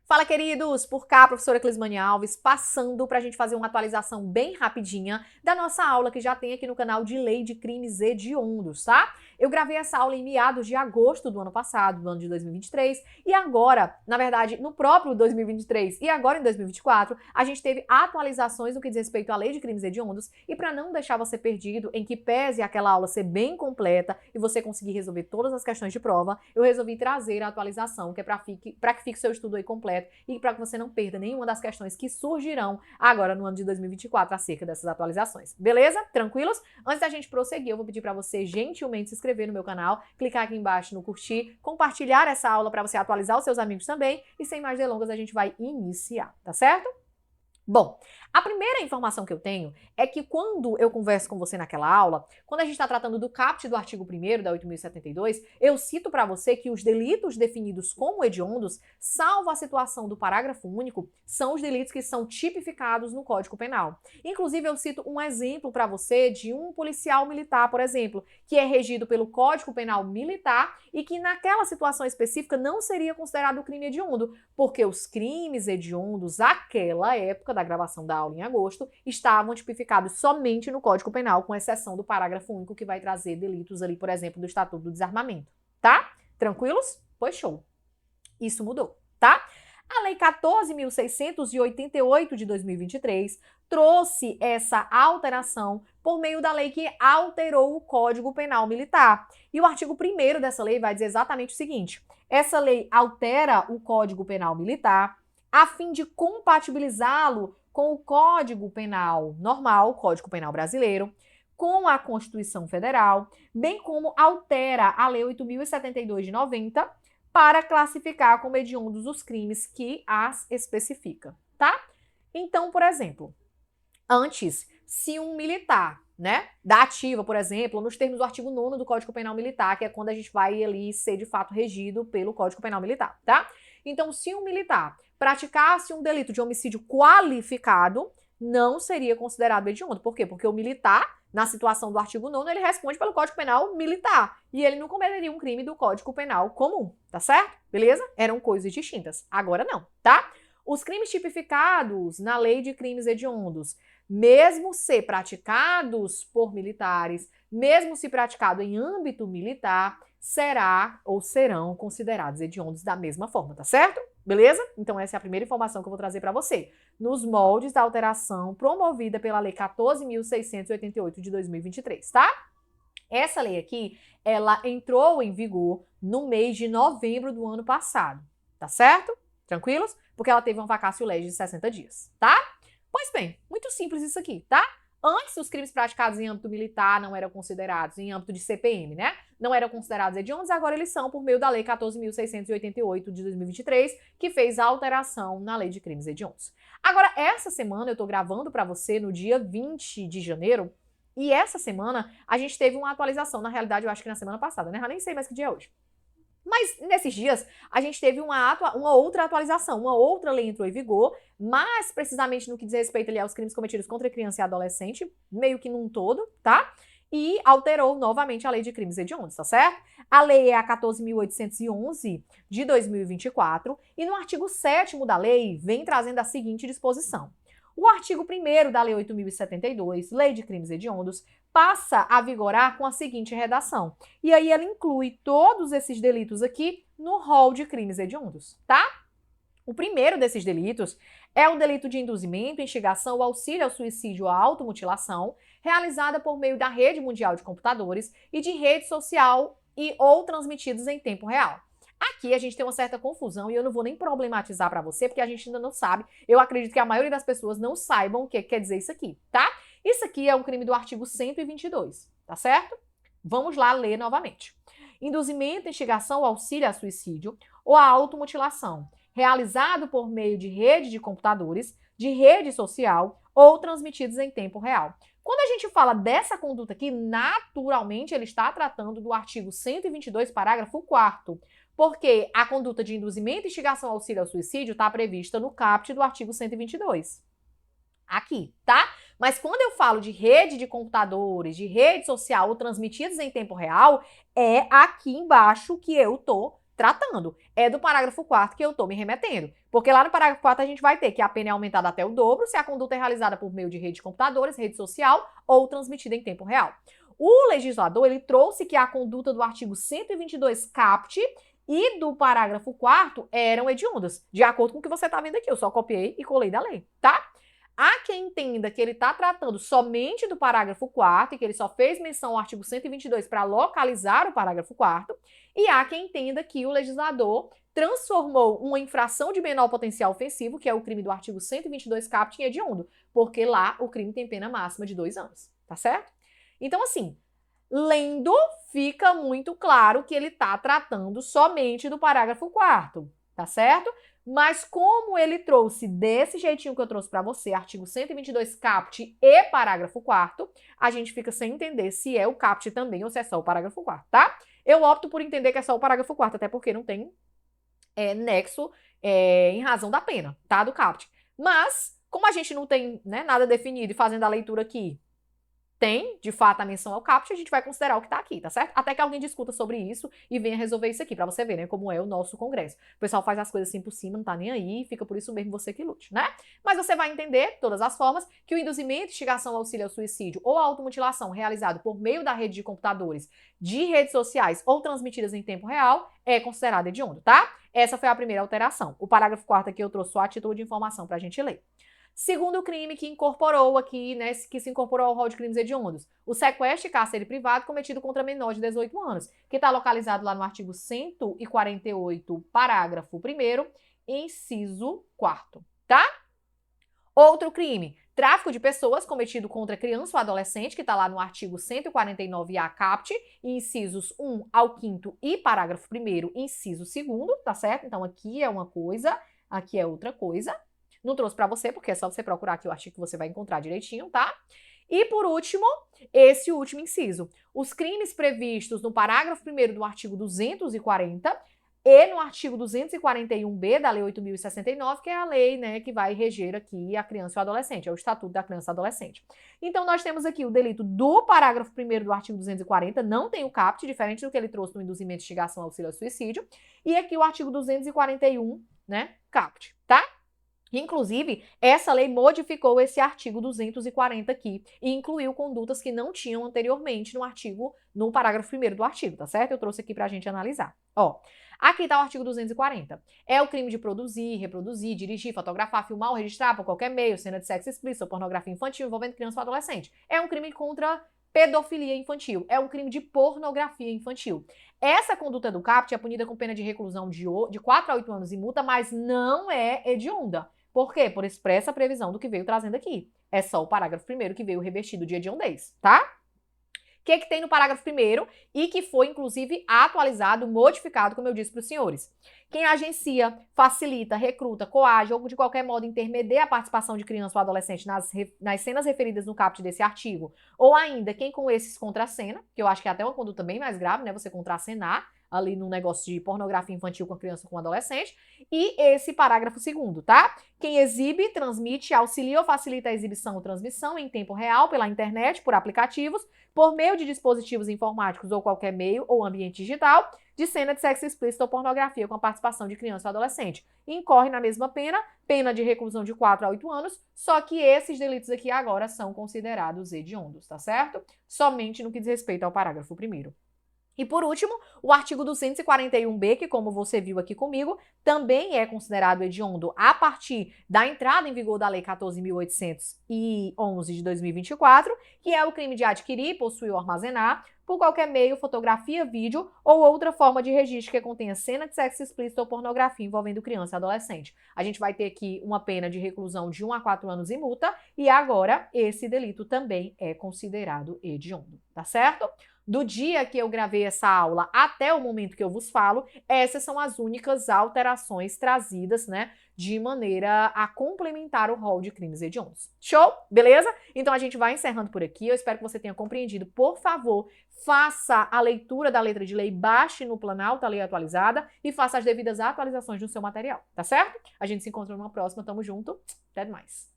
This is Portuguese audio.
Fala, queridos! Por cá, professora Clismane Alves, passando para a gente fazer uma atualização bem rapidinha da nossa aula que já tem aqui no canal de Lei de Crimes Hediondos, tá? Eu gravei essa aula em meados de agosto do ano passado, do ano de 2023, e agora, na verdade, no próprio 2023 e agora em 2024, a gente teve atualizações no que diz respeito à Lei de Crimes Hediondos, e para não deixar você perdido, em que pese aquela aula ser bem completa e você conseguir resolver todas as questões de prova, eu resolvi trazer a atualização, que é para que fique seu estudo aí completo e para que você não perda nenhuma das questões que surgirão agora no ano de 2024 acerca dessas atualizações. Beleza? Tranquilos? Antes da gente prosseguir, eu vou pedir para você gentilmente se inscrever no meu canal, clicar aqui embaixo no curtir, compartilhar essa aula para você atualizar os seus amigos também e sem mais delongas a gente vai iniciar, tá certo? Bom, a primeira informação que eu tenho é que quando eu converso com você naquela aula, quando a gente está tratando do caput do artigo 1º da 8.072, eu cito para você que os delitos definidos como hediondos, salvo a situação do parágrafo único, são os delitos que são tipificados no Código Penal. Inclusive, eu cito um exemplo para você de um policial militar, por exemplo, que é regido pelo Código Penal Militar e que naquela situação específica não seria considerado crime hediondo, porque os crimes hediondos àquela época da gravação da aula em agosto, estavam tipificados somente no Código Penal, com exceção do parágrafo único que vai trazer delitos ali, por exemplo, do Estatuto do Desarmamento, tá? Tranquilos? Pois show. Isso mudou, tá? A Lei 14.688 de 2023 trouxe essa alteração por meio da lei que alterou o Código Penal Militar. E o artigo 1º dessa lei vai dizer exatamente o seguinte: essa lei altera o Código Penal Militar a fim de compatibilizá-lo com o Código Penal normal, Código Penal brasileiro, com a Constituição Federal, bem como altera a Lei 8.072 de 90 para classificar como hediondos os crimes que as especifica, tá? Então, por exemplo, antes, se um militar, né, da ativa, por exemplo, nos termos do artigo 9º do Código Penal Militar, que é quando a gente vai ali ser de fato regido pelo Código Penal Militar, tá? Então, se um militar praticasse um delito de homicídio qualificado, não seria considerado hediondo. Por quê? Porque o militar, na situação do artigo 9º, ele responde pelo Código Penal Militar e ele não cometeria um crime do Código Penal comum, tá certo? Beleza? Eram coisas distintas. Agora não, tá? Os crimes tipificados na Lei de Crimes Hediondos, mesmo se praticados por militares, mesmo se praticado em âmbito militar, será ou serão considerados hediondos da mesma forma, tá certo? Beleza? Então essa é a primeira informação que eu vou trazer para você, nos moldes da alteração promovida pela Lei 14.688 de 2023, tá? Essa lei aqui, ela entrou em vigor no mês de novembro do ano passado, tá certo? Tranquilos? Porque ela teve um vacatio legis de 60 dias, tá? Pois bem, muito simples isso aqui, tá? Antes, os crimes praticados em âmbito militar não eram considerados, em âmbito de CPM, né? Não eram considerados hediondos, agora eles são por meio da Lei 14.688 de 2023, que fez a alteração na Lei de Crimes Hediondos. Agora, essa semana eu tô gravando para você no dia 20 de janeiro, e essa semana a gente teve uma atualização, na realidade eu acho que na semana passada, né? Eu nem sei mais que dia é hoje. Mas nesses dias a gente teve uma outra atualização, uma outra lei entrou em vigor, mais precisamente no que diz respeito ali aos crimes cometidos contra criança e adolescente, meio que num todo, tá? E alterou novamente a Lei de Crimes Hediondos, tá certo? A lei é a 14.811 de 2024 e no artigo 7º da lei vem trazendo a seguinte disposição. O artigo 1º da Lei 8.072, Lei de Crimes Hediondos, passa a vigorar com a seguinte redação. E aí ela inclui todos esses delitos aqui no rol de crimes hediondos, tá? O primeiro desses delitos é o delito de induzimento, instigação, auxílio ao suicídio ou à automutilação, realizada por meio da rede mundial de computadores e de rede social e ou transmitidos em tempo real. Aqui a gente tem uma certa confusão e eu não vou nem problematizar para você, porque a gente ainda não sabe. Eu acredito que a maioria das pessoas não saibam o que quer dizer isso aqui, tá? Isso aqui é um crime do artigo 122, tá certo? Vamos lá ler novamente. Induzimento, instigação, auxílio a suicídio ou a automutilação, realizado por meio de rede de computadores, de rede social ou transmitidos em tempo real. Quando a gente fala dessa conduta aqui, naturalmente ele está tratando do artigo 122, parágrafo 4º, porque a conduta de induzimento, instigação, auxílio ao suicídio está prevista no caput do artigo 122. Aqui, tá? Mas quando eu falo de rede de computadores, de rede social ou transmitidos em tempo real, é aqui embaixo que eu tô tratando. É do parágrafo 4º que eu estou me remetendo. Porque lá no parágrafo 4 a gente vai ter que a pena é aumentada até o dobro se a conduta é realizada por meio de rede de computadores, rede social ou transmitida em tempo real. O legislador, ele trouxe que a conduta do artigo 122 caput e do parágrafo 4º eram hediondas, de acordo com o que você está vendo aqui. Eu só copiei e colei da lei, tá? Há quem entenda que ele está tratando somente do parágrafo 4º e que ele só fez menção ao artigo 122 para localizar o parágrafo 4º, e há quem entenda que o legislador transformou uma infração de menor potencial ofensivo, que é o crime do artigo 122 caput, em hediondo, porque lá o crime tem pena máxima de 2 anos, tá certo? Então, assim, lendo, fica muito claro que ele está tratando somente do parágrafo 4º, tá certo? Mas como ele trouxe desse jeitinho que eu trouxe para você, artigo 122 caput e parágrafo 4º, a gente fica sem entender se é o caput também ou se é só o parágrafo 4º, tá? Eu opto por entender que é só o parágrafo 4º, até porque não tem nexo em razão da pena, tá? Do caput. Mas, como a gente não tem, né, nada definido e fazendo a leitura aqui, tem, de fato, a menção ao caput, a gente vai considerar o que tá aqui, tá certo? Até que alguém discuta sobre isso e venha resolver isso aqui, pra você ver, né, como é o nosso Congresso. O pessoal faz as coisas assim por cima, não tá nem aí, fica por isso mesmo você que lute, né? Mas você vai entender, de todas as formas, que o induzimento, instigação, auxílio ao suicídio ou automutilação realizado por meio da rede de computadores, de redes sociais ou transmitidas em tempo real é considerado hediondo, tá? Essa foi a primeira alteração. O parágrafo 4º aqui eu trouxe só a título de informação pra gente ler. Segundo crime que incorporou aqui, né, que se incorporou ao rol de crimes hediondos, o sequestro e cárcere privado cometido contra menor de 18 anos, que está localizado lá no artigo 148, parágrafo 1º, inciso 4º, tá? Outro crime, tráfico de pessoas cometido contra criança ou adolescente, que está lá no artigo 149A caput, incisos 1 ao 5º e parágrafo 1º, inciso 2º, tá certo? Então aqui é uma coisa, aqui é outra coisa. Não trouxe para você, porque é só você procurar aqui o artigo que você vai encontrar direitinho, tá? E por último, esse último inciso. Os crimes previstos no parágrafo 1º do artigo 240 e no artigo 241b da Lei 8.069, que é a lei, né, que vai reger aqui a criança e o adolescente, é o Estatuto da Criança e Adolescente. Então, nós temos aqui o delito do parágrafo 1º do artigo 240, não tem o caput, diferente do que ele trouxe no induzimento, instigação, auxílio ao suicídio, e aqui o artigo 241, né, caput, tá? Inclusive, essa lei modificou esse artigo 240 aqui e incluiu condutas que não tinham anteriormente no parágrafo 1º do artigo, tá certo? Eu trouxe aqui pra gente analisar. Ó, aqui tá o artigo 240. É o crime de produzir, reproduzir, dirigir, fotografar, filmar ou registrar por qualquer meio cena de sexo explícito ou pornografia infantil envolvendo criança ou adolescente. É um crime contra pedofilia infantil. É um crime de pornografia infantil. Essa conduta do caput é punida com pena de reclusão de 4 a 8 anos e multa, mas não é hedionda. Por quê? Por expressa previsão do que veio trazendo aqui. É só o parágrafo 1º que veio revestido de hediondez, tá? O que tem no parágrafo 1º e que foi, inclusive, atualizado, modificado, como eu disse para os senhores. Quem agencia, facilita, recruta, coage ou de qualquer modo intermedia a participação de criança ou adolescente nas cenas referidas no caput desse artigo, ou ainda quem com esses contracena, que eu acho que é até uma conduta bem mais grave, né? Você contracenar ali no negócio de pornografia infantil com a criança ou com o adolescente, e esse parágrafo 2º, tá? Quem exibe, transmite, auxilia ou facilita a exibição ou transmissão em tempo real pela internet, por aplicativos, por meio de dispositivos informáticos ou qualquer meio ou ambiente digital, de cena de sexo explícito ou pornografia com a participação de criança ou adolescente. Incorre na mesma pena, pena de reclusão de 4 a 8 anos, só que esses delitos aqui agora são considerados hediondos, tá certo? Somente no que diz respeito ao parágrafo 1º. E por último, o artigo 241b, que como você viu aqui comigo, também é considerado hediondo a partir da entrada em vigor da Lei 14.811 de 2024, que é o crime de adquirir, possuir ou armazenar, por qualquer meio, fotografia, vídeo ou outra forma de registro que contenha cena de sexo explícito ou pornografia envolvendo criança e adolescente. A gente vai ter aqui uma pena de reclusão de 1 a 4 anos e multa, e agora esse delito também é considerado hediondo, tá certo? Do dia que eu gravei essa aula até o momento que eu vos falo, essas são as únicas alterações trazidas, né, de maneira a complementar o rol de crimes hediondos. Show? Beleza? Então a gente vai encerrando por aqui. Eu espero que você tenha compreendido. Por favor, faça a leitura da letra de lei, baixe no Planalto a lei atualizada e faça as devidas atualizações no seu material, tá certo? A gente se encontra numa próxima. Tamo junto. Até mais.